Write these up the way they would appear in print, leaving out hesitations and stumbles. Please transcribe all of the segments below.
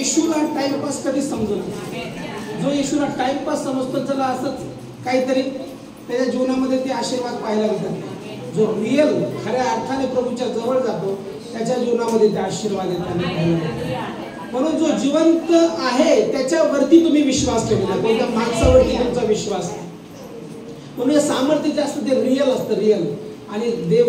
येशूला timepass कधीच समजत नाही. जो येशूला टाइमपास समजतो त्याला असंच काहीतरी त्याच्या जीवनामध्ये ते आशीर्वाद पाहायला मिळतात. जो रिअल खऱ्या अर्थाने प्रभूच्या जवळ जातो त्याच्या जीवनामध्ये ते आशीर्वाद येतात. म्हणून जो जिवंत आहे त्याच्यावरती तुम्ही विश्वास ठेवला, कोणत्या माणसावरती तुमचा विश्वास आहे. म्हणून हे सामर्थ्य जे असतं ते रिअल असतं, रिअल, आणि देव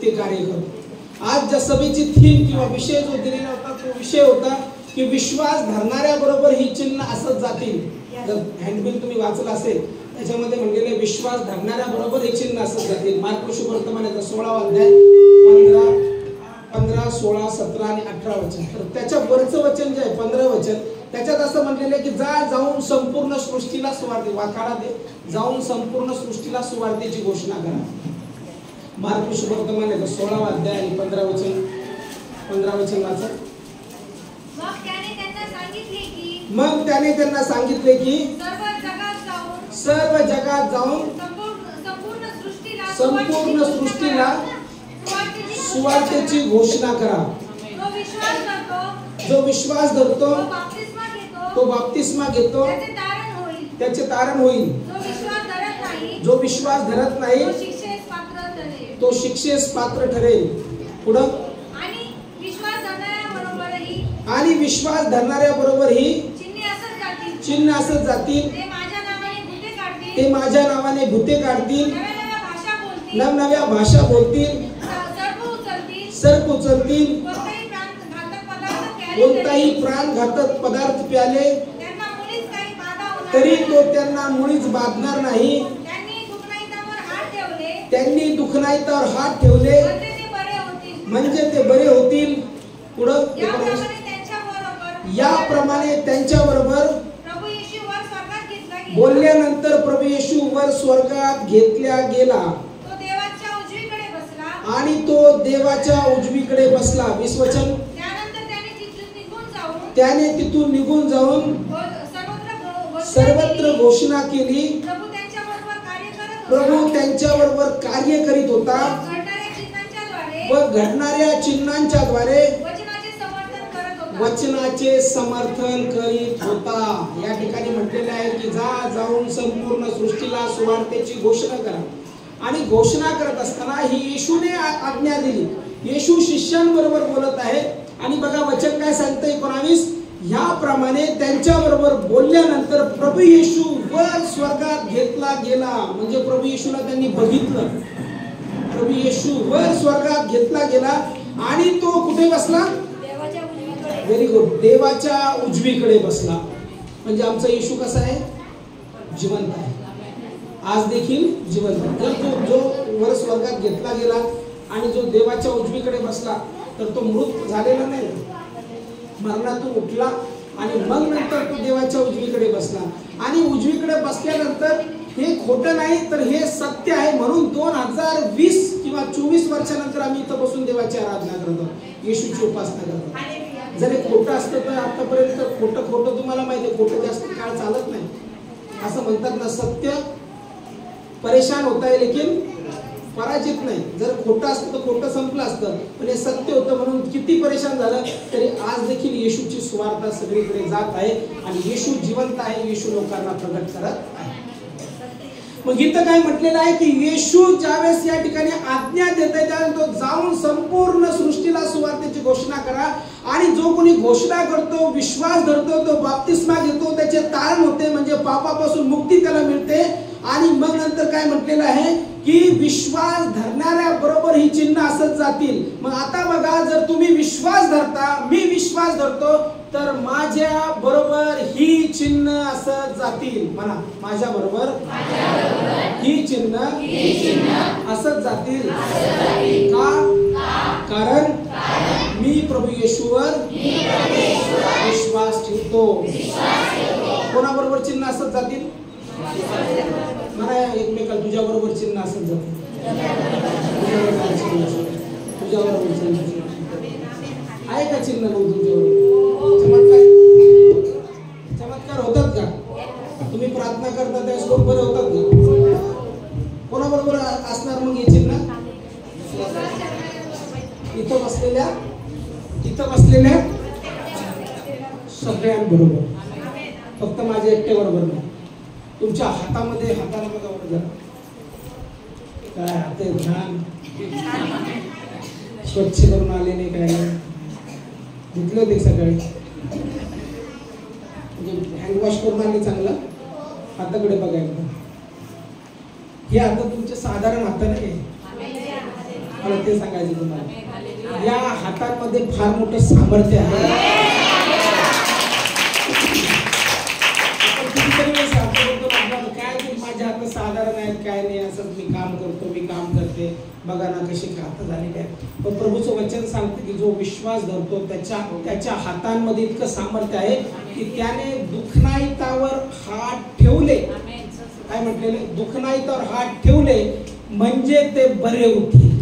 ते कार्य करतो. आज ज्या सभेची थीम किंवा विषय जो दिलेला होता तो विषय होता की विश्वास धरणाऱ्या बरोबर ही चिन्ह असत जातील. जर हँडबिल तुम्ही वाचलं असेल त्याच्यामध्ये म्हणलेले विश्वास धरणाऱ्या बरोबर हे चिन्ह असत जातील. मार्क वर्तमानाचा 16वा अध्याय 15, 16, 17 आणि 18 वचन. तर त्याच्या वरचं वचन जे आहे 15 वचन त्याच्यात असं म्हणलेलं आहे की जाऊन संपूर्ण सृष्टीला सुवार्ते वाखाडा दे, जाऊन संपूर्ण सृष्टीला सुवार्तेची घोषणा करा. मार्क वर्तमानाचा 16वा अध्याय आणि 15 वचन वाचा. मग त्याने त्यांना सांगितले की सर्व जगात जाऊन संपूर्ण सृष्टीला सुवार्तेची घोषणा करा. जो विश्वास धरतो तो बाप्तिस्मा घेतो त्याचे तारण होईल. जो विश्वास धरत नाही तो शिक्षेस पात्र ठरेल. पुढं आणि विश्वास धरणाऱ्या बरोबर ही चिन्ह असत जातील. ते माझ्या नावाने भूते काढतील, नवनव्या भाषा बोलतील, सर्प उचलतील, कोणताही प्राणघातक पदार्थ प्याले तरी तो त्यांना मुळीच बाधणार नाही. त्यांनी दुखनाईतावर हात ठेवले म्हणजे ते बरे होतील. पुढं याप्रमाणे त्यांच्याबरोबर बोलल्यानंतर प्रभू येशू वर स्वर्गात घेतला गेला आणि तो देवाच्या उजवीकडे बसला. 20 वचन. त्याने तिथून निघून जाऊन सर्वत्र घोषणा केली. प्रभू त्यांच्याबरोबर कार्य करीत होता व घडणाऱ्या चिन्हांच्या द्वारे वचनाचे समर्थन करीत होता. या ठिकाणी म्हटलेले आहे की जाऊन संपूर्ण सृष्टीला सुवार्तेची घोषणा करा. आणि घोषणा करत असताना ही येशूने आज्ञा दिली. येशू शिष्यांबरोबर बोलत आहे आणि बघा वचन काय सांगतं 19. ह्याप्रमाणे त्यांच्याबरोबर बोलल्यानंतर प्रभू येशू वर स्वर्गात घेतला गेला. म्हणजे प्रभू येशूला त्यांनी बघितलं. प्रभू येशू वर स्वर्गात घेतला गेला आणि तो कुठे बसला? व्हेरी गुड, देवाच्या उजवीकडे बसला. म्हणजे आमचा येशू कसा आहे? जिवंत आहे. आज देखील जिवंत. जर तो जो वर स्वर्गात घेतला गेला आणि जो देवाच्या उजवीकडे बसला तर तो मृत झालेला नाही, मरणातून उठला आणि मग नंतर तो देवाच्या उजवीकडे बसला. आणि उजवीकडे बसल्यानंतर हे खोटं नाही तर हे सत्य आहे. म्हणून 2020 किंवा 24 वर्षानंतर आम्ही इथं बसून देवाची आराधना करतो, येशूची उपासना करतो. जर हे खोटं असतं तर आतापर्यंत खोटं तुम्हाला माहिती आहे, खोटं जास्त काळ चालत नाही. असं म्हणतात ना, सत्य परेशान होता है लेकिन पराजित नाही. जर खोटं असतं तर खोटं संपलं असतं, पण हे सत्य होतं म्हणून किती परेशान झालं तरी आज देखील येशूची सुवार्ता सगळीकडे जात आहे आणि येशू जिवंत आहे. येशू लोकांना प्रगट करत आहे. मग इथं काय म्हटलेलं आहे की येशू ज्यावेळेस या ठिकाणी आज्ञा देते त्यावेळेस तो जाऊन संपूर्ण सृष्टीला सुवार्तेची घोषणा करा. आणि जो कोणी घोषणा करतो, विश्वास धरतो, तो बाप्तिस्मा घेतो, त्याचे तारण होते म्हणजे पापापासून मुक्ती त्याला मिळते. आणि मग नंतर काय म्हटलेलं आहे की विश्वास धरणाऱ्या बरोबर ही चिन्ह असत जातील. मग आता बघा, जर तुम्ही विश्वास धरता, मी विश्वास धरतो, तर माझ्या बरोबर ही चिन्ह असत जातील. म्हणा, माझ्या बरोबर ही चिन्ह असत जातील. का? कारण मी प्रभू येशूवर विश्वास ठेवतो. कोणाबरोबर चिन्ह असत जातील? म्हणा एकमेकाला, तुझ्या बरोबर चिन्ह असत जातील. तुझ्या बरोबर चिन्ह आहे का? चिन्ह मग तुमच्याबरोबर चमत्कार होतात का? तुम्ही प्रार्थना करता त्यावेळेस लोक बरे होतात का? कोणाबरोबर असणार मग हे चिन्ह? इथं बसलेल्या सगळ्यांबरोबर, फक्त माझ्या एकटे बरोबर नाही. तुमच्या हातामध्ये, हाताला बघा बरं जरा, काय हात आहे, छान स्वच्छ करून आले नाही, काय नाही धुतले होते सकाळी, म्हणजे हँडवॉश करून आले चांगलं. हाताकडे बघायला, हे हात तुमचे साधारण हात नाही, मला ते सांगायचं तुम्हाला. या हातांमध्ये फार मोठं सामर्थ्य आहे. काय माझ्या हात साधारण आहेत, काय नाही, असं मी काम करतो, मी काम करते, बघा ना कशी हात झाली काय. पण प्रभूचं वचन सांगते की जो विश्वास धरतो त्याच्या हातांमध्ये इतकं सामर्थ्य आहे की त्याने दुखनाईतावर हात ठेवले. काय म्हटलेले? दुखनाईतावर हात ठेवले म्हणजे ते बरे होतील.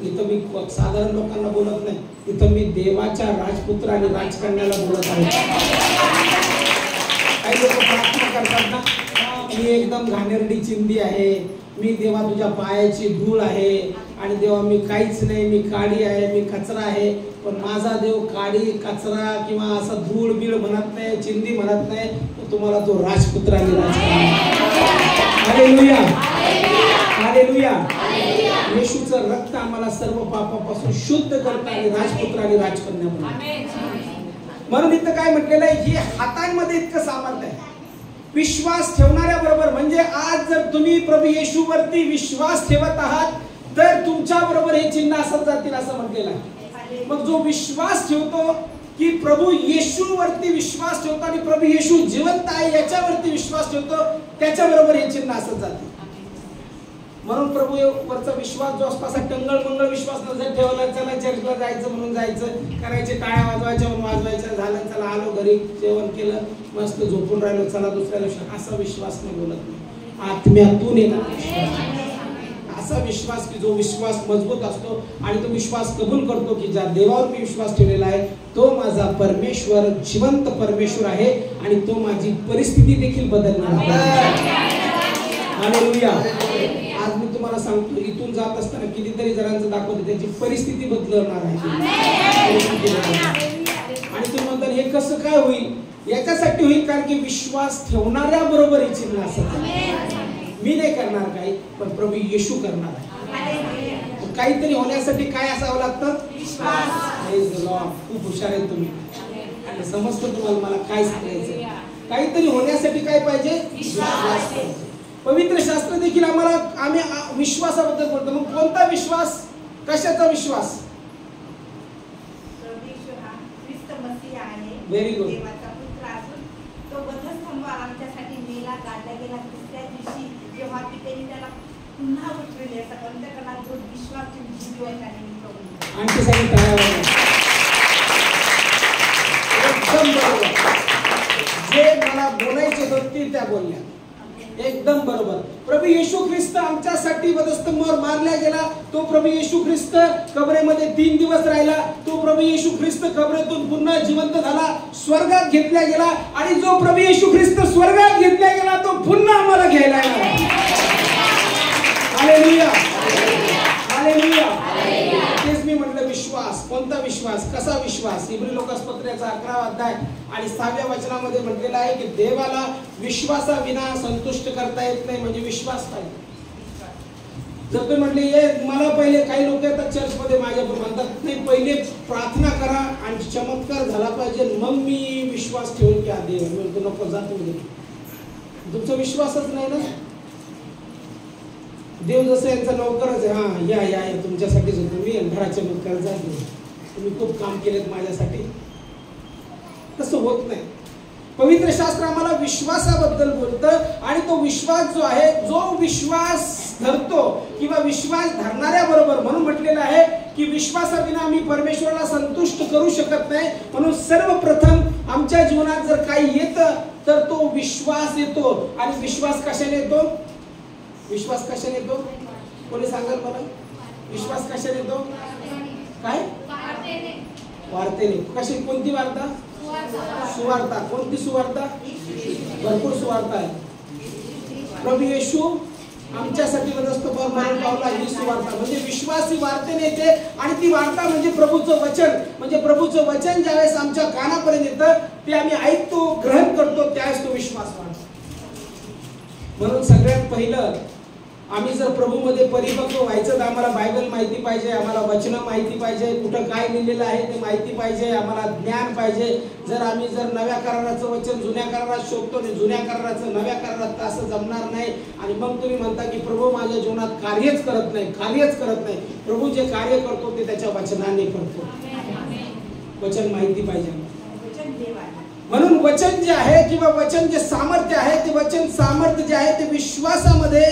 इथं मी साधारण लोकांना बोलत नाही, इथं मी देवाच्या राजपुत्र आणि राजकन्याला बोलत आहे. काही लोक प्रार्थना करतात ना, मी एकदम घाणेरडी चिंदी आहे, मी देवा तुझ्या पायाची धूळ आहे, आणि देवा मी काहीच नाही, मी काडी आहे, मी कचरा आहे. पण माझा देव काडी, कचरा किंवा असं धूळ बीळ म्हणत नाही, चिंदी म्हणत नाही, तो तुम्हाला तो राजपुत्र आणि राजकन्या. Hallelujah, hallelujah. येशूचं रक्त आम्हाला सर्व पापापासून शुद्ध करतं आणि राजपुत्र आणि राजकन्या बनवतं. म्हणून इथं काय म्हटलेलं आहे, हे हातांमध्ये इतकं सामर्थ्य आहे. विश्वास ठेवणाऱ्या बरोबर, म्हणजे आज जर तुम्ही प्रभू येशूवरती विश्वास ठेवत आहात तर तुमच्या बरोबर हे चिन्ह असत जातील असं म्हटलेलं आहे. मग जो विश्वास ठेवतो की प्रभू येशूवरती विश्वास ठेवतो आणि प्रभू येशू जिवंत आहे याच्यावरती विश्वास ठेवतो, त्याच्या बरोबर हे चिन्ह असत जातील. म्हणून प्रभू वरचा विश्वास जो असतो असा टंगळ मंगळ विश्वास नजर ठेवला, चला चर्चला जायचं म्हणून जायचं, करायचे टाळ्या वाजवायच्या म्हणून वाजवायच्या, झालं चला आलो घरी जेवण केलं मस्त झोपून राहिलो, चला दुसऱ्या दिवशी, असा विश्वास नाही बोलत नाही. आत्म्यातून येणार विश्वास, असा विश्वास की जो विश्वास मजबूत असतो आणि तो विश्वास कबूल करतो की ज्या देवावर मी विश्वास ठेवलेला आहे तो माझा परमेश्वर जिवंत परमेश्वर आहे आणि तो माझी परिस्थिती देखील बदलणार आहे. हालेलुया. आज मी तुम्हाला सांगतो, इथून जात असताना कितीतरी जणांचं दाखवतो त्याची परिस्थिती बदलणार आहे. आणि तुम्ही म्हणता हे कसं काय होईल? याच्यासाठी होईल कारण की विश्वास ठेवणाऱ्या बरोबर हे चिन्ह असत. मी नाही करणार काही, पण प्रभू येशू करणार आहे. काहीतरी होण्यासाठी काय असावं लागतं? विश्वास. खूप हुशार आहे तुम्ही, समजतं तुम्हाला मला काय सांगायचं. काहीतरी होण्यासाठी काय पाहिजे? विश्वास. पवित्र शास्त्र देखील आम्ही विश्वासाबद्दल बोलतो. मग कोणता विश्वास? कशाचा विश्वास? Very good. तो वधस्तंभावर आमच्यासाठी मेला, काढला गेला, तिसऱ्या दिवशी जेव्हा पित्याने त्याला पुन्हा उठवले, असा अंतःकरणात जो विश्वास तुम्ही जिवंत आहे. आणखी सांगितलं एकदम बरोबर. जे मला बोलायचे होते त्या बोलल्या एकदम बरोबर. प्रभू येशू ख्रिस्त आमच्यासाठी वधस्तंभावर मारला गेला. तो प्रभू येशू ख्रिस्त कबरेमध्ये 3 दिवस राहिला. तो प्रभू येशू ख्रिस्त कबरेतून पुन्हा जिवंत झाला, स्वर्गात घेतला गेला. आणि जो प्रभू येशू ख्रिस्त स्वर्गात घेतला गेला तो पुन्हा आम्हाला घ्यायला येणार. Hallelujah, hallelujah. तेच मी म्हटलं विश्वास. कोणता विश्वास? कसा विश्वास? इब्री लोकासपत्राचा 11वा अध्याय आणि 6व्या वचनामध्ये म्हटलेलं आहे की देवाला विश्वासाविना संतुष्ट करता येत नाही. म्हणजे विश्वास पाहिजे. जर तुम्ही म्हटले मला पहिले, काही लोक येतात चर्चमध्ये माझ्याबरोबर म्हणतात नाही पहिले प्रार्थना करा आणि चमत्कार झाला पाहिजे मग मी विश्वास ठेवून की देव. मी म्हणतो नको, जा तुम्ही, तुमचा विश्वासच नाही ना. देव जसं यांचा नौकरच आहे. हा या या या तुमच्यासाठीच होतो मी, घराच्या चमत्कार जा, तुम्ही खूप काम केलेत माझ्यासाठी. तसं होत नाही. पवित्र शास्त्र आम्हाला विश्वासाबद्दल बोलतं आणि तो विश्वास जो आहे, जो विश्वास धरतो किंवा विश्वास धरणाऱ्या बरोबर, म्हणून म्हटलेलं आहे की विश्वासाविना आम्ही परमेश्वराला संतुष्ट करू शकत नाही. म्हणून सर्वप्रथम आमच्या जीवनात जर काही येतं तर तो विश्वास येतो. आणि विश्वास कशाने येतो? विश्वास कशाने येतो? कोणी सांगाल मला? विश्वास कशाने येतो? काय? वार्तेने. कशी? कोणती वार्ता? सुवार्ता. कोणती सुवार्ता? भरपूर सुवार्ता आहे. प्रभू येशू आमच्यासाठी वधस्तंभावर मरण पावला ही सुवार्ता. म्हणजे विश्वास ही वार्तेने येते आणि ती वार्ता म्हणजे प्रभूचं वचन. म्हणजे प्रभूचं वचन ज्यावेळेस आमच्या कानापर्यंत येतं ते आम्ही ऐकतो, ग्रहण करतो, त्यावेळेस तो विश्वास वाढतो. म्हणून सगळ्यात पहिलं आम्ही जर प्रभूमध्ये परिपक्व व्हायचं तर आम्हाला बायबल माहिती पाहिजे, आम्हाला वचनं माहिती पाहिजे, कुठं काय लिहिलेलं आहे ते माहिती पाहिजे, आम्हाला ज्ञान पाहिजे. जर आम्ही नव्या कराराचं वचन जुन्या करारात शोधतो आणि जुन्या कराराचं नव्या करारात तर असं जमणार नाही. आणि मग तुम्ही म्हणता की प्रभू माझ्या जीवनात कार्यच करत नाही. प्रभू जे कार्य करतो ते त्याच्या वचनाने करतो. वचन माहिती पाहिजे. म्हणून वचन जे आहे किंवा वचन जे सामर्थ्य आहे ते वचन सामर्थ्य जे आहे ते विश्वासामध्ये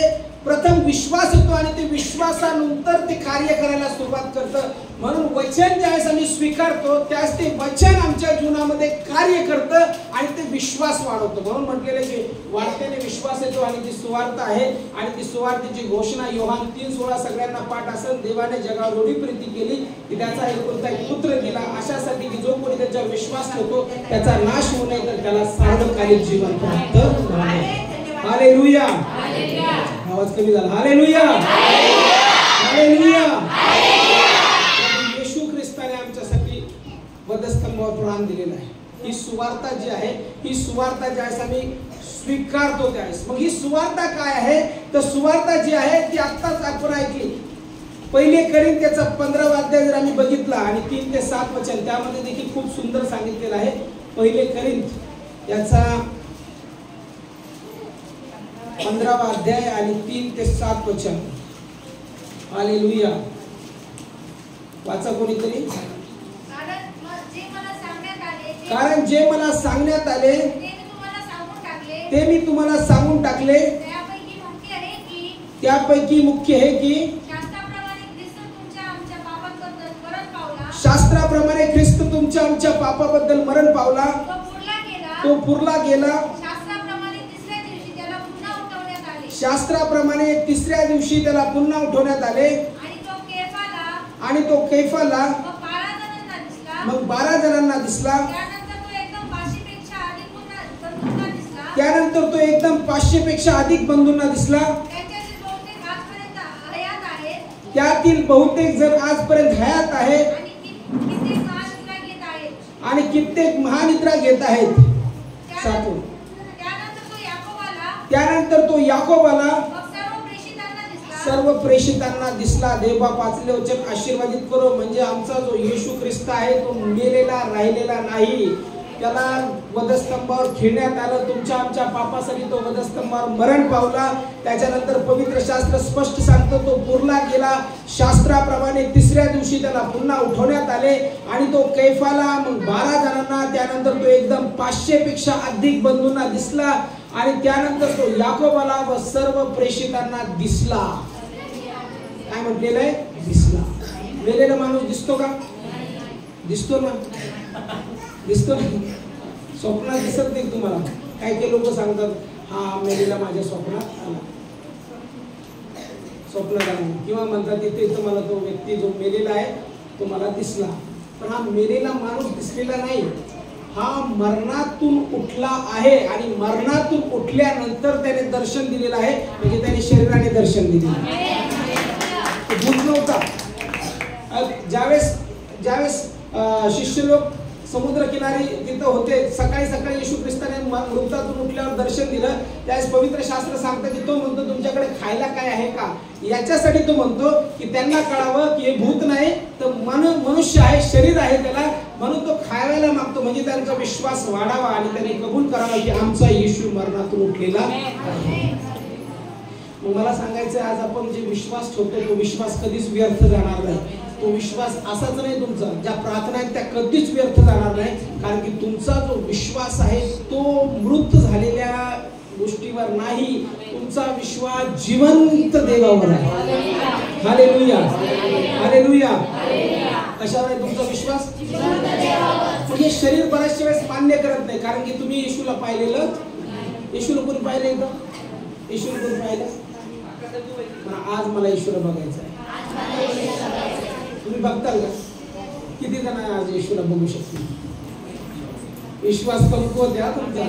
प्रथम विश्वास येतो आणि ते विश्वासानंतर ते कार्य करायला सुरुवात करतं. म्हणून वचन ज्यावेळेस आम्ही स्वीकारतो त्यावेळेस ते वचन आमच्या जीवनामध्ये कार्य करतं आणि ते विश्वास वाढवतं. म्हणून म्हटलेलं की वाढतेने विश्वास येतो आणि ती सुवार्ता आहे. आणि ती सुवार्तेची घोषणा योहान 3:16 सगळ्यांना पाठ असेल. देवाने जगावर एवढी प्रीती केली की त्याचा एकुलता एक पुत्र दिला अशासाठी की जो कोणी त्याच्यावर विश्वास ठेवतो त्याचा नाश होऊ नये तर त्याला सार्वकालिक जीवन प्राप्त व्हावे. हालेलुया. आवाज कमी झाला. हालेलुया. हालेलुया. येशू ख्रिस्ताने आमच्यासाठी वधस्तंभावर प्राण दिलेला आहे. ही सुवार्ता जी आहे ही सुवार्ता ज्यावेळेस आम्ही स्वीकारतो त्यावेळेस मग ही सुवार्ता काय आहे तर सुवार्ता जी आहे ती आत्ताच आपण ऐकली. पहिले कोरिंथीचा 15वा अध्याय जर आम्ही बघितला आणि 3 ते 7 वचन त्यामध्ये देखील खूप सुंदर सांगितलेलं आहे. पहिले कोरिंथ याचा 15वा अध्याय आणि 3 ते 7 वचन. हालेलुया. वाचा कोणीतरी. कारण जे मला सांगण्यात आले ते मी तुम्हाला सांगून टाकले. त्यापैकी मुख्य आहे की शास्त्राप्रमाणे ख्रिस्त तुमच्या आमच्या पापाबद्दल मरण पावला, तो पुरला गेला. शास्त्राप्रमाणे 3ऱ्या दिवशी त्याला पुन्हा उठवण्यात आले आणि तो कैफाला मग 12 जणांना दिसला. त्यानंतर तो एकदम 500 पेक्षा अधिक बंधूंना दिसला. त्यातील बहुतेक जण आजपर्यंत हयात आहेत आणि कित्येक महानिद्रा घेत आहेत. त्यानंतर तो याकोबाला सर्व प्रेषितांना दिसला. देवबाप वाचले वचन आशीर्वादित करो. म्हणजे आमचा जो येशू ख्रिस्त आहे तो मेलेला राहिलेला नाही. त्याला वधस्तंभावर खिळण्यात आलं. तुमच्या आमच्या पापासाठी तो वधस्तंभावर मरण पावला. त्याच्यानंतर पवित्र शास्त्र स्पष्ट सांगतो तो पुरला गेला. शास्त्राप्रमाणे 3ऱ्या दिवशी त्याला पुन्हा उठवण्यात आले आणि तो कैफाला मग 12 जणांना त्यानंतर तो एकदम 500 पेक्षा अधिक बंधूंना दिसला आणि त्यानंतर तो याकोबाला व सर्व प्रेषितांना दिसला. काय म्हटलेलं आहे? दिसला. मेलेला माणूस दिसतो का? दिसतो ना. दिसतो ना. स्वप्नात दिसत नाही तुम्हाला. काही काही लोक सांगतात हा मेलेला माझ्या स्वप्नात आला, स्वप्नात आला किंवा म्हणतात तिथे तुम्हाला तो व्यक्ती जो मेलेला आहे तो मला दिसला. पण हा मेलेला माणूस दिसलेला नाही. हा मरणातून उठला आहे आणि मरणातून उठल्यानंतर त्याने दर्शन दिलेलं आहे. म्हणजे त्याने शरीराने दर्शन दिलेलं भूत नव्हता. ज्यावेळेस शिष्य लोक समुद्र किनारी तिथं होते, सकाळी सकाळी येशू ख्रिस्ताने मृतातून उठल्यावर दर्शन दिलं. त्यावेळेस पवित्र शास्त्र सांगतं की तो म्हणतो तुमच्याकडे खायला काय आहे का. याच्यासाठी तो म्हणतो की त्यांना कळावं की हे भूत नाही तर मनुष्य आहे, शरीर आहे त्याला, म्हणून तो खायला मागतो. म्हणजे त्यांचा विश्वास वाढावा आणि त्यांनी कबूल करावा की आमचा येशू मरणातून उठलेला. मग मला सांगायचं आज आपण जे विश्वास ठेवतो तो विश्वास कधीच व्यर्थ जाणार नाही. तो विश्वास असाच नाही तुमचा. ज्या प्रार्थना आहेत त्या कधीच व्यर्थ जाणार नाही. कारण की तुमचा जो विश्वास आहे तो मृत झालेल्या गोष्टीवर नाही. तुमचा विश्वास जिवंत देवावर आहे. हालेलुया. हालेलुया. कशावर आहे तुमचा विश्वास? म्हणजे शरीर बऱ्याचशा वेळेस मान्य करत नाही. कारण की तुम्ही येशूला पाहिलेलं. येशूला कोणी पाहिलं का? येशूला कोणी पाहिलं? आज मला येशूला बघायचं आहे. तुम्ही बघताल का? किती जण आज येशूला बघू शकतील? विश्वास कमकुवत आहे तुमचा.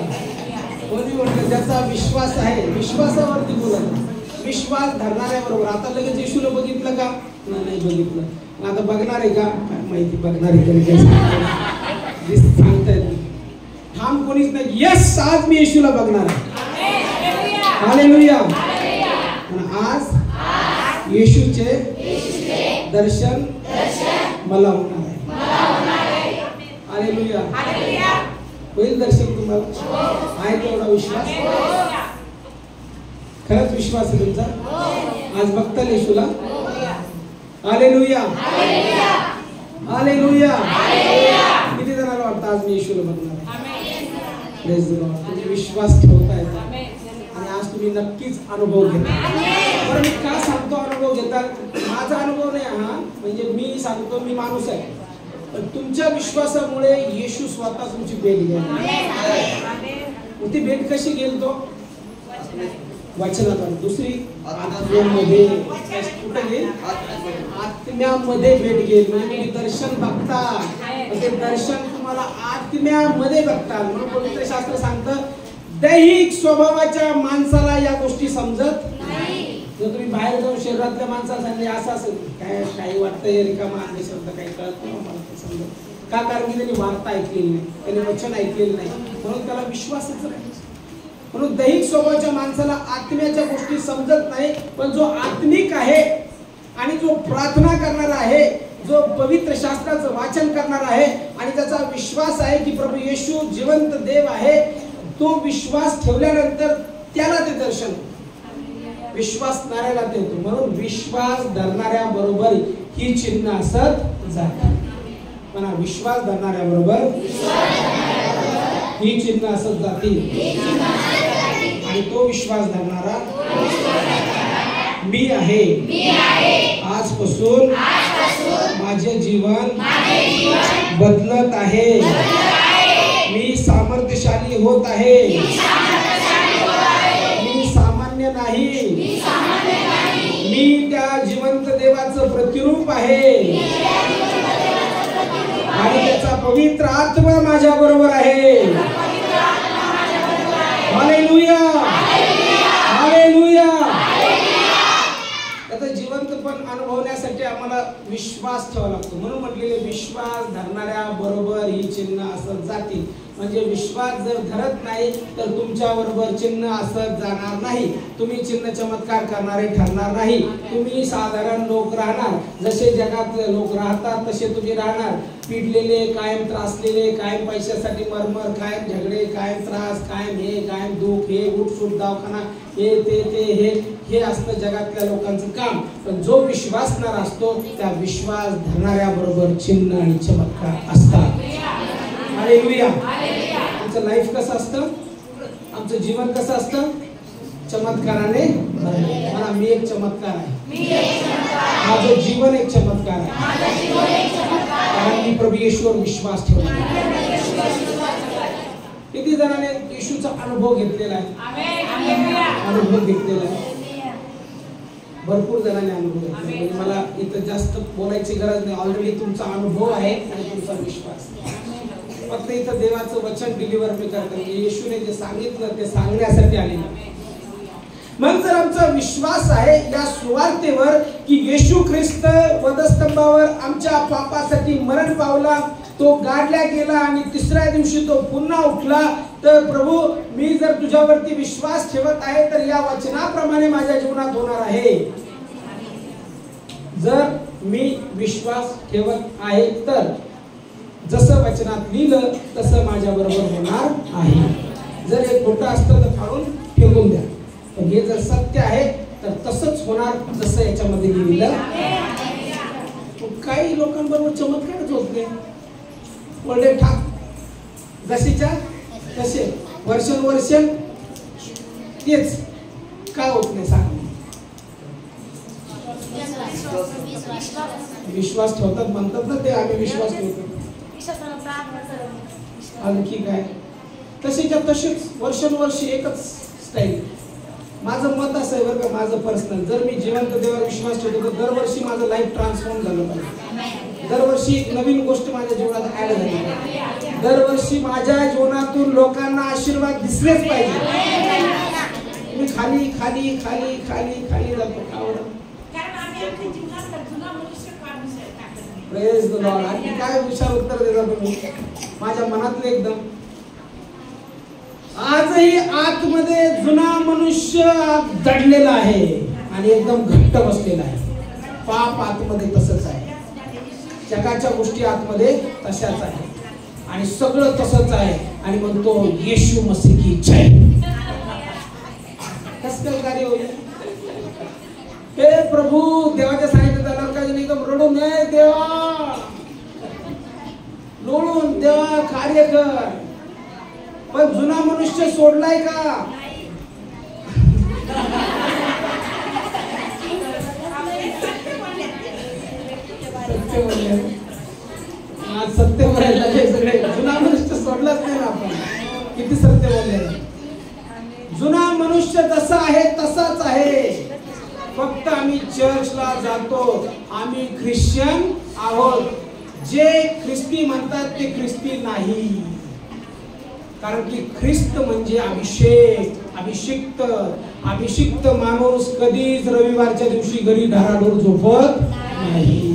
कोणी म्हटलं ज्याचा विश्वास आहे विश्वासावरती बोलत. विश्वास धरणाऱ्या बरोबर. आता लगेच येशूला बघितलं का? नाही बघितलं. आता बघणार आहे का? काय माहिती बघणार आहे का सांगता येत नाही. ठाम कोणीच नाही. यस, आज मी येशूला बघणार आहे. हालेलुया. आज येशूचे दर्शन मला होणार आहे. हालेलुया. होईल दर्शन तुम्हाला? आहे तेवढा विश्वास? खरंच विश्वास आहे तुमचा? आज बघताल येशूला? हालेलुया. हालेलुया. किती जणांना वाटतं आज मी येशूला बघणार आहे? Praise the Lord. तुम्ही विश्वास ठेवताय आणि आज तुम्ही नक्कीच अनुभव घेता. बरं, मी का सांगतो अनुभव घेता? माझा अनुभव नाही हा, म्हणजे मी सांगतो, मी माणूस आहे. पण तुमच्या विश्वासामुळे येशू स्वतः तुमची भेट घेईल. ती भेट कशी घेईल? तो वचनाद्वारे. दुसरी आत्म्यामध्ये. कुठे घेईल? आत्म्यामध्ये भेट घेईल. म्हणजे तुम्ही दर्शन बघता, ते दर्शन तुम्हाला आत्म्यामध्ये बघता. म्हणून पवित्र शास्त्र सांगतं दैहिक स्वभावाच्या माणसाला या गोष्टी समजत नाही. जर तुम्ही बाहेर जाऊन शरीरातल्या माणसाला सांगले असं असेल काय काही वाटतंय रिकामा आणि शब्द काही कळत नाही मला ते समजत का? कारण की त्यांनी वार्ता ऐकलेली नाही, त्यांनी वचन ऐकलेलं नाही, म्हणून त्याला विश्वासच नाही. म्हणून दैहिक स्वभावाच्या माणसाला आत्म्याच्या गोष्टी समजत नाही. पण जो आत्मिक आहे आणि जो प्रार्थना करणारा आहे, जो पवित्र शास्त्राचं वाचन करणार आहे आणि त्याचा विश्वास आहे की प्रभू येशू जिवंत देव आहे, तो विश्वास ठेवल्यानंतर त्याला ते दर्शन विश्वास धरायला ते होतो. म्हणून विश्वास धरणाऱ्या बरोबर ही चिन्ह असत जातात. म्हणा, विश्वास धरणाऱ्या बरोबर ही चिन्ह असत जातील. आणि तो विश्वास धरणारा मी आहे. आजपासून माझे जीवन बदलत आहे. मी सामर्थ्यशाली होत आहे. मी सामान्य नाही. मी त्या जिवंत देवाचं प्रतिरूप आहे आणि त्याचा पवित्र आत्मा माझ्या बरोबर आहे. हालेलुया. हालेलुया. त्याचा जिवंतपण अनुभवण्यासाठी आम्हाला विश्वास ठेवावा लागतो. म्हणून म्हटलेले विश्वास धरणाऱ्या बरोबर ही चिन्ह असत जातील. म्हणजे विश्वास जर धरत नाही तर तुमच्या बरोबर चिन्ह असत जाणार नाही. तुम्ही चिन्ह चमत्कार करणारे ठरणार नाही. तुम्ही साधारण लोक राहणार. जसे जगातले लोक राहतात तसे तुम्ही राहणार. पिडलेले, कायम त्रासलेले, कायम पैशासाठी मरमर, कायम झगडे, कायम त्रास, कायम हे, कायम दुःख, हे उठसूट दवाखाना, हे ते हे असतं जगातल्या लोकांचं काम. पण जो विश्वासणारा असतो त्या विश्वास धरणाऱ्या बरोबर चिन्ह आणि चमत्कार असतात. हालेलुया. आमचं लाईफ कसं असतं? आमचं जीवन कसं असतं? चमत्काराने. मला मी एक चमत्कार आहे. माझं जीवन एक चमत्कार आहे. कारण मी प्रभू येशूवर विश्वास ठेवला. किती जणांनी येशूचा अनुभव घेतलेला आहे? अनुभव घेतलेला आहे. भरपूर जणांनी अनुभव घेतला. मला इथं जास्त बोलायची गरज नाही. ऑलरेडी तुमचा अनुभव आहे आणि तुमचा विश्वास. फक्त इथं देवाचं वचन डिलिव्हर मी करतो. येशूने जे सांगितलं ते सांगण्यासाठी आले. मग जर आमचा विश्वास आहे या सुवार्तेवर की येशू ख्रिस्त वधस्तंभावर आमच्या पापासाठी मरण पावला, तो गाडला गेला आणि तिसऱ्या दिवशी तो पुन्हा उठला, तर प्रभू मी जर तुझ्यावरती विश्वास ठेवत आहे तर या वचनाप्रमाणे माझ्या जीवनात होणार आहे. जर मी विश्वास ठेवत आहे तर जसं वचनात लिहिलं तसं माझ्या बरोबर होणार आहे. जर हे खोटं असतं तर फाडून फेकून द्या. पण हे जर सत्य आहे तर तसंच होणार जसं याच्यामध्ये लिहिलं. काही लोकांबरोबर चमत्कारच होत नाही. वळले ठाक जशीच्या तसे वर्षानुवर्ष तेच का होत नाही सांग? विश्वास ठेवतात म्हणतात ना ते, आम्ही विश्वास ठेवतो. आणखी काय? तसेच्या तसेच वर्षानुवर्ष एकच स्टाईल. माझं मत असं आहे बरं का, माझं पर्सनल, जर मी जिवंत देवावर विश्वास ठेवतो तर दरवर्षी माझं लाईफ ट्रान्सफॉर्म झालं पाहिजे. दरवर्षी एक नवीन गोष्ट माझ्या जीवनात ऍड झाली पाहिजे. दरवर्षी माझ्या जीवनातून लोकांना आशीर्वाद दिसलेच पाहिजे. मी खाली खाली खाली खाली खाली जातो. का बरं? कारण आम्ही आमच्या जीवनात जुना मनुष्य काढून टाकत नाही. Praise the Lord. आणि काय विचार उत्तर देता तुम्ही माझ्या मनातले एकदम. आजही आतमध्ये जुना मनुष्य दडलेला आहे आणि एकदम घट्ट बसलेला आहे. पाप आतमध्ये तसंच आहे, जगाच्या गोष्टी आतमध्ये तशाच आहे आणि सगळं तसंच आहे. आणि म्हणतो येशू मसीह की जय. कसं काय कार्य होईल? हे प्रभू, देवाच्या सांगितलं त्याला काय नाही, एकदम रडून नाही देवा, लोळून देवा कार्य कर. पण जुना मनुष्य सोडलाय का? सत्य बोलले. आज सत्य बोलायला लागले सगळे. जुना मनुष्य सोडलाच नाही ना आपण. किती सत्य बोलले. जुना मनुष्य जसा आहे तसाच आहे, फक्त आम्ही चर्चला जातो. आम्ही ख्रिश्चन आहोत. जे ख्रिस्ती म्हणतात ते ख्रिस्ती नाही. कारण की ख्रिस्त म्हणजे अभिषेक, अभिषिक्त. अभिषिक्त माणूस कधीच रविवारच्या दिवशी घरी धाराडूर झोपत नाही.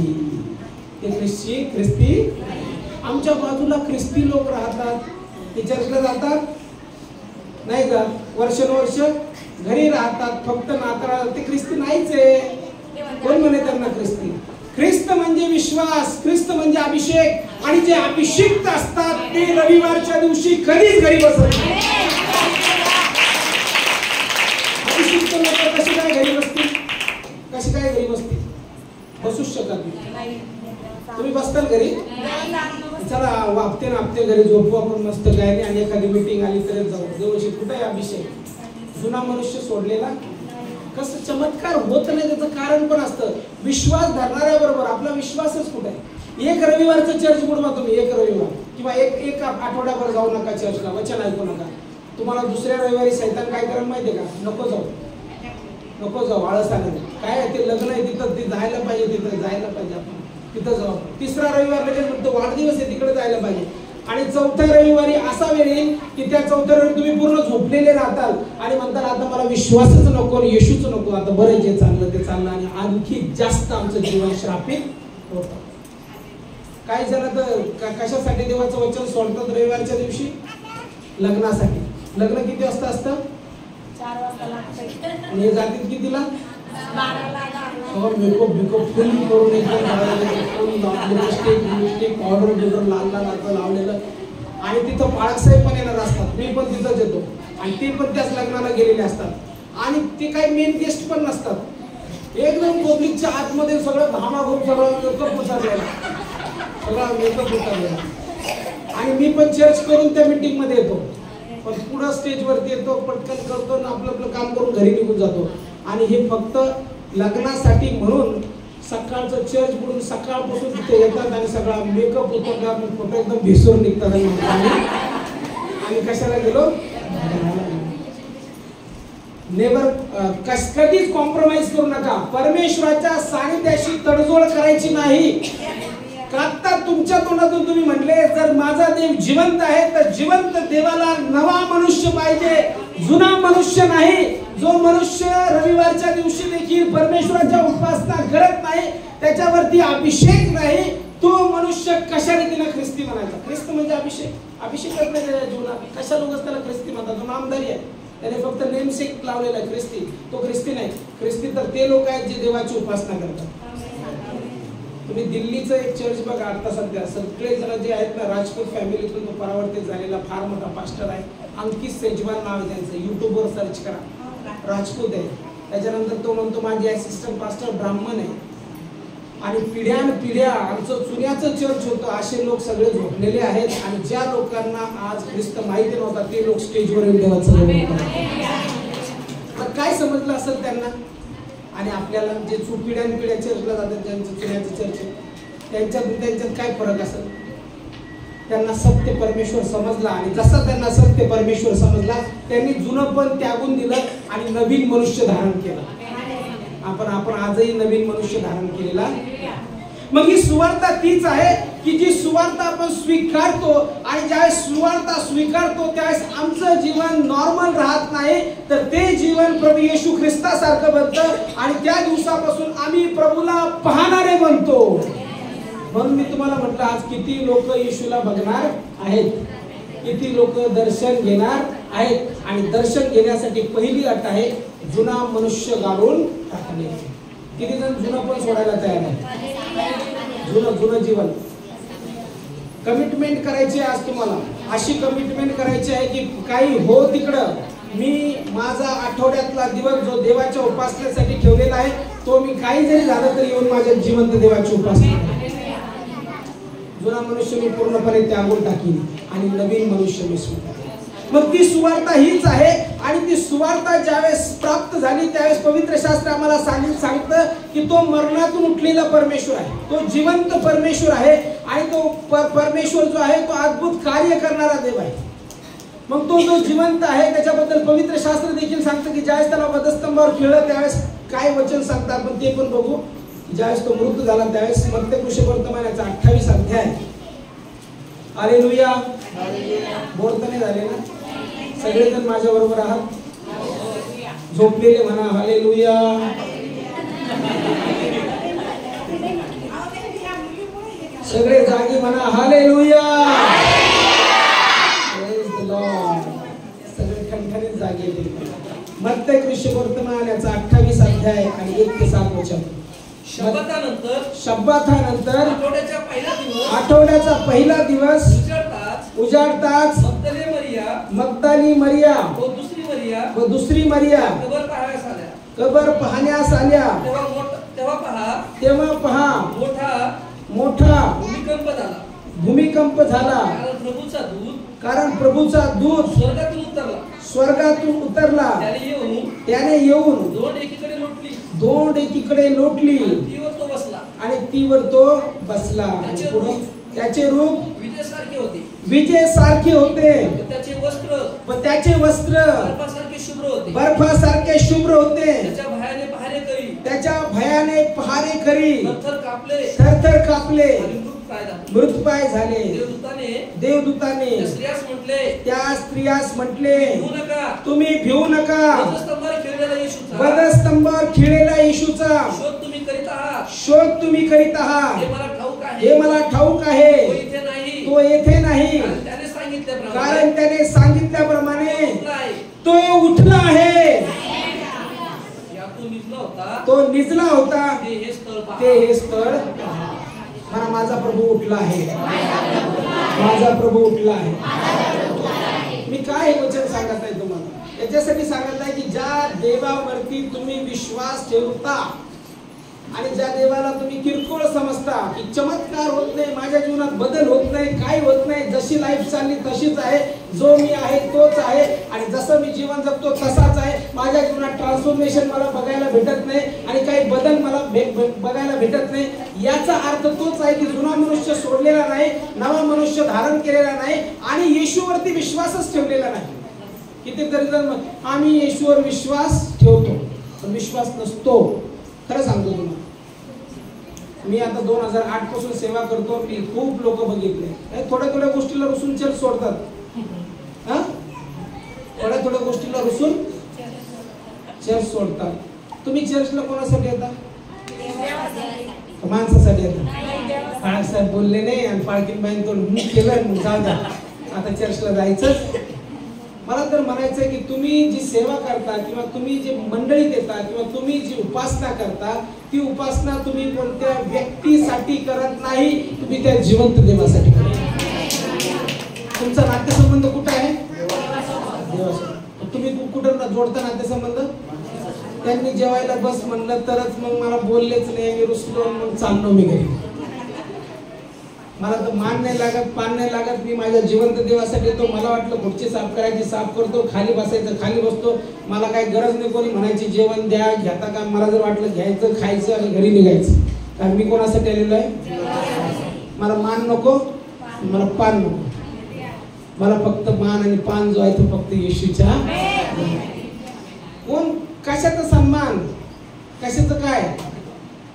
ते ख्रिस्ती. आमच्या बाजूला ख्रिस्ती लोक राहतात, ते चर्चला जातात नाही का, वर्षानुवर्ष घरी राहतात, फक्त नाताळाला. ते ख्रिस्ती नाहीच आहे. कोण म्हणे त्यांना ख्रिस्ती? ख्रिस्त म्हणजे विश्वास, ख्रिस्त म्हणजे अभिषेक. आणि जे अभिषिक्त असतात ते रविवारच्या दिवशी कधीच घरी बसत नाही. अभिषिक्त लोक कशी काय घरी बसतील? कशी काय घरी बसतील? बसूच शकत नाही. तुम्ही बसताल घरी? चला वापते नापते घरी झोपू आपण मस्त काय नाही. आणि एखादी मीटिंग आली तर जाऊ. देवशी कुठे आहे अभिषेक? जुना मनुष्य सोडलेला. कसं चमत्कार होत नाही त्याचं कारण पण असतं. विश्वास धरणाऱ्याबरोबर आपला विश्वासच कुठे आहे? एक रविवारचं चर्च बुडवा तुम्ही, एक रविवार किंवा एक आठवड्याभर जाऊ नका चर्चला, वचन ऐकू नका. तुम्हाला दुसऱ्या रविवारी सैतान काय करेल माहितीये का? नको जाऊ, आळस आलं. काय ते लग्न आहे तिथं, ते जायला पाहिजे, तिथं जायला पाहिजे, आपण तिथं जाऊ. तिसरा रविवार लगेच म्हणतो वाढदिवस आहे तिकडे जायला पाहिजे. आणि चौथ्या रविवारी असा वेळ येईल की त्या चौथ्या रविवारी तुम्ही पूर्ण झोपलेले राहताल आणि म्हणताल आता मला विश्वासच नको, येशूच नको, आता बरं जे चाललं ते चाललं. आणि आणखी जास्त आमचं जीवन श्रापित होतं. काही जण तर कशासाठी देवाचं वचन सोडतात रविवारच्या दिवशी? लग्नासाठी. लग्न किती वाजता असतं? 4 वाजता लागतं. आणि हे जातील कितीला? 12ला. मेकअप फुल करून लिपस्टिक पावडर लाल लावलेलं. आणि तिथं बाळासाहेब पण येणार असतात. मी पण तिथंच येतो. आणि ते पण त्याच लग्नाला गेलेले असतात. आणि ते काही मेन गेस्ट पण नसतात. एकदम पब्लिकच्या आतमध्ये सगळं घामाघूम सगळं मेकअप उतरलेला. आणि मी पण चर्च करून त्या मीटिंग मध्ये येतो. पण पुढं स्टेजवरती येतो, पटकन करतो आणि आपलं काम करून घरी निघून जातो. आणि हे फक्त लग्नासाठी म्हणून सकाळचं चर्च बुडून सकाळपासून तिथे येतात आणि सगळा मेकअप उतरतात, फोटो एकदम भिसून निघतात. आणि कशाला गेलो? नेवर कधीच कॉम्प्रोमाइज करू नका. परमेश्वराच्या सानिध्याशी तडजोड करायची नाही. आता तुमच्या तोंडातून तुम्ही म्हटले जर माझा देव जिवंत आहे तर जिवंत देवाला नवा मनुष्य पाहिजे, जुना मनुष्य नाही. जो मनुष्य रविवारच्या दिवशी देखील परमेश्वराच्या उपासना करत नाही, त्याच्यावरती अभिषेक नाही, तो मनुष्य कशा रीतीने ख्रिस्ती म्हणायचा? ख्रिस्त म्हणजे अभिषेक. अभिषेकच नाही त्याच्या जीवनात. कशा लोकच त्याला ख्रिस्ती म्हणतात? तो नामधारी आहे. त्याने फक्त नेमसेक लावलेला आहे ख्रिस्ती. तो ख्रिस्ती नाही. ख्रिस्ती तर ते लोक आहेत जे देवाची उपासना करतात. तुम्ही दिल्लीचं एक चर्च बघा आता सध्या. सगळे जण जे आहेत ना राजपूत फॅमिलीतून तो परावर्तित झालेला फार मोठा पास्टर आहे. अंकित सेजवान नाव आहे त्यांचं. युट्यूबवर सर्च करा. राजपूत आहे. त्याच्यानंतर तो म्हणतो माझी असिस्टंट पास्टर ब्राह्मण आहे. आणि पिढ्या आमचं चुन्याचं चर्च होतं. असे लोक सगळे झोपलेले आहेत. आणि ज्या लोकांना आज ख्रिस्त माहिती नव्हता ते लोक स्टेजवर येऊन देवाचं काय समजलं असेल त्यांना. आणि आपल्याला जे पिढ्या चर्चला जातात, ज्यांचं चुन्याचं चर्च आहे, त्यांच्यात काय फरक असेल? त्यांना सत्य परमेश्वर समजला. आणि जसा त्यांना सत्य परमेश्वर समजला त्यांनी जुनं पण त्यागून दिलं आणि नवीन मनुष्य धारण केलं. आपण आजही नवीन मनुष्य धारण केलेला. मग ही सुवार्ता तीच आहे की जी सुवार्थ आपण स्वीकारतो आणि ज्यावेळेस सुवार्थ स्वीकारतो त्यावेळेस आमचं जीवन नॉर्मल राहत नाही, तर ते जीवन प्रभू येशू ख्रिस्तासारखं बनतं आणि त्या दिवसापासून आम्ही प्रभूला पाहणारे बनतो. म्हणून मी तुम्हाला म्हटलं, आज किती लोक येशूला बघणार आहेत, किती लोक दर्शन घेणार आहेत. आणि दर्शन घेण्यासाठी पहिली अट आहे, जुना मनुष्य गाडून टाकणे. किती जण जुनं पण सोडायला तयार आहे? जुनं जीवन कमिटमेंट करायची आहे. आज तुम्हाला अशी कमिटमेंट करायची आहे की काही हो तिकडं, मी माझा आठवड्यातला दिवस जो देवाच्या उपासनेसाठी ठेवलेला आहे, तो मी काही जरी झालं तरी येऊन माझ्या जिवंत देवाची उपासना. जुना मनुष्य मी पूर्णपणे त्यागून टाकीन आणि नवीन मनुष्य मी स्वीकारेन. मग ती सुवार्ता हीच आहे. आणि ती सुवार्ता ज्यावेळेस प्राप्त झाली त्यावेळेस पवित्र शास्त्र आम्हाला सांगतं की तो मरणातून उठलेला परमेश्वर आहे, तो जिवंत परमेश्वर आहे आणि तो परमेश्वर जो आहे तो अद्भुत कार्य करणारा देव आहे. मग तो जो जिवंत आहे त्याच्याबद्दल पवित्र शास्त्र देखील सांगतं की ज्यावेळेस त्याला वधस्तंभावर खेळलं त्यावेळेस काय वचन सांगतात आपण ते पण बघू. ज्यावेळेस तो मृत्यू झाला त्यावेळेस मत्ते वर्तमानाचा 28 अध्याय. हालेलुया. बोलताने झाले ना सगळेजण माझ्या बरोबर आहात? झोपलेले म्हणा हालेलुया. सगळे जागी म्हणा हालेलुया. सगळे खणखणीत जागे येतील. मत्ते वर्तमानाचा 28 अध्याय आणि 1 ते 7 वचन. शब्बातानंतर आठवड्याचा पहिला दिवस उजाडताच मग्दली मरिया व दुसरी मरिया कबर पाहण्यास आल्या. तेव्हा पहा मोठा भूमिकंप झाला, कारण प्रभूचा दूत स्वर्गातून उतरला. त्याने येऊन दोंड एकीकडे लोटली आणि तीवर तो बसला. त्याचे रूप विजेसारखे होते व त्याचे वस्त्र बर्फासारखे शुभ्र होते. त्याच्या भयाने पहारेकरी थरथर कापले, मृतपाय झाले. देवदूताने त्या स्त्रियास म्हटले, तुम्ही भिवू नका. वधस्तंभावर खिळलेला येशूचा शोध तुम्ही करीत आहात, हे मला ठाऊक आहे. तो येथे नाही, कारण त्याने सांगितल्याप्रमाणे तो उठला आहे. तो निजला होता ते हे स्थळ. मला माझा प्रभू उठला आहे, माझा प्रभू उठला आहे. मी काय हे वचन सांगत आहे तुम्हाला? याच्यासाठी सांगत आहे की ज्या देवावरती तुम्ही विश्वास ठेवता आणि ज्या देवाला तुम्ही किरकोळ समजता की चमत्कार होत नाही, माझ्या जीवनात बदल होत नाही, काही होत नाही, जशी लाईफ चालली तशीच आहे, जो मी आहे तोच आहे आणि जसं मी जीवन जगतो तसाच आहे, माझ्या जीवनात ट्रान्सफॉर्मेशन मला बघायला भेटत नाही आणि काही बदल मला बघायला भेटत नाही, याचा अर्थ तोच आहे की जुना मनुष्य सोडलेला नाही, नवा मनुष्य धारण केलेला नाही आणि येशूवरती विश्वासच ठेवलेला नाही. कितीतरी जण आम्ही येशूवर विश्वास ठेवतो पण विश्वास नसतो. खरं सांगतो तुम्हाला, मी आता 2008 पासून सेवा करतो. मी खूप लोक बघितले थोड्या गोष्टीला रुसून चर्च सोडतात. थोड्या गोष्टीला रुसून चर्च सोडतात. तुम्ही चर्चला कोणासाठी येता? माणसासाठी येता. बाळासाहेब बोलले नाही आणि पाळकीन बाईन तो केलं जाऊ द्या, आता चर्चला जायचंच. मला तर म्हणायचं की तुम्ही जी सेवा करता किंवा तुम्ही जी मंडळीत येता किंवा तुम्ही जी उपासना करता, ती उपासना तुम्ही कोणत्या व्यक्तीसाठी करत नाही, तुम्ही त्या जिवंत देवासाठी करता. तुमचा नातेसंबंध कुठं आहे? देवासोबत. तुम्ही कुठं जोडता नातेसंबंध? त्यांनी जेवायला बस म्हणलं तरच मग मला बोललेच नाही, मी रुसलो, मग चाललो मी घरी. मला तर मान नाही लागत, पान नाही लागत. मी माझ्या जिवंत देवासाठी येतो. मला वाटलं खुर्ची साफ करायची, साफ करतो, खाली बसायचं, खाली बसतो. मला काही गरज नाही कोणी म्हणायची जेवण द्या, घेता का. मला जर वाटलं घ्यायचं, खायचं आणि घरी निघायचं. कारण मी कोणासाठी आलेलो आहे? मला मान नको, मला पान नको. मला फक्त मान आणि पान जो आहे तो फक्त येशूच्या. कोण कशाचा सन्मान, कशाचं काय?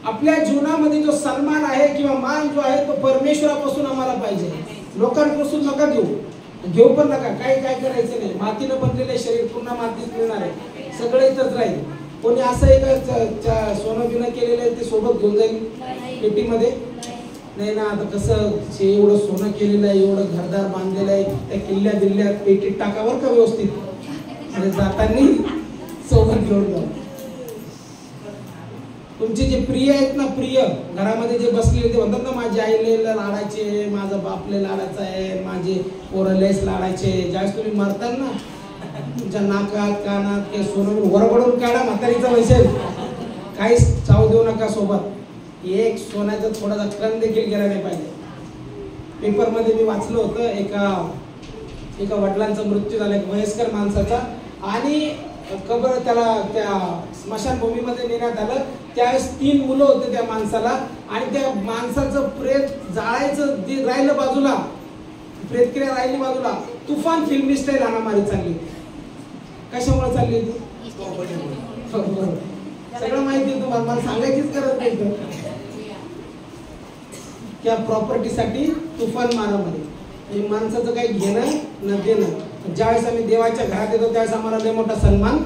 आपल्या जीवनामध्ये जो सन्मान आहे किंवा मान जो आहे तो परमेश्वरापासून आम्हाला पाहिजे. लोकांपासून नका घेऊ पण नका. काय करायचं नाही. मातीनं बनलेले शरीर पुन्हा मातीत मिळणार आहे. सगळं इथंच राहील. कोणी असं एक सोनं बिनं केलेलं आहे ते सोबत घेऊन जाईल पेटीमध्ये? नाही ना. आता कसं एवढं सोनं केलेलं आहे, एवढं घरदार बांधलेलं आहे, त्या किल्ल्या दिल्ल्यात पेटीत टाकावर का व्यवस्थित, आणि जाताना सोबत घेऊन जा. तुमचे जे प्रिय आहेत ना, प्रिय घरामध्ये जे बसलेले ते म्हणतात ना, माझी आई लय लाडाचे, माझा बाप लय लाडाचा आहे, माझे पोरं लयच लाडाचे. ज्यावेळेस तुम्ही मरताल ना, तुमच्या नाकात कानात ते सोनं वरबडून काढा. म्हातारीचा वैसेल काहीच चाव देऊ नका सोबत. एक सोन्याचा थोडासा कण देखील गेला नाही पाहिजे. पेपरमध्ये मी वाचलं होतं, एका वडिलांचा मृत्यू झाला, एक वयस्कर माणसाचा, आणि कबर त्याला त्या स्मशानभूमीमध्ये नेण्यात आलं. त्यावेळेस 3 मुलं होते त्या माणसाला, आणि त्या माणसाचं प्रेत जाळायचं राहिलं बाजूला, प्रेतक्रिया राहिली बाजूला. तुफान फिल्मी स्टाईल हाणामारी चालली. कशामुळे चालली ती? सगळं माहिती आहे तुम्हाला, मला सांगायचीच गरज नाही. त्या प्रॉपर्टीसाठी तुफान मारामारी. माणसाचं काही घेणं न देणं. ज्यावेळेस आम्ही देवाच्या घरात येतो त्यावेळेस आम्हाला लय मोठा सन्मान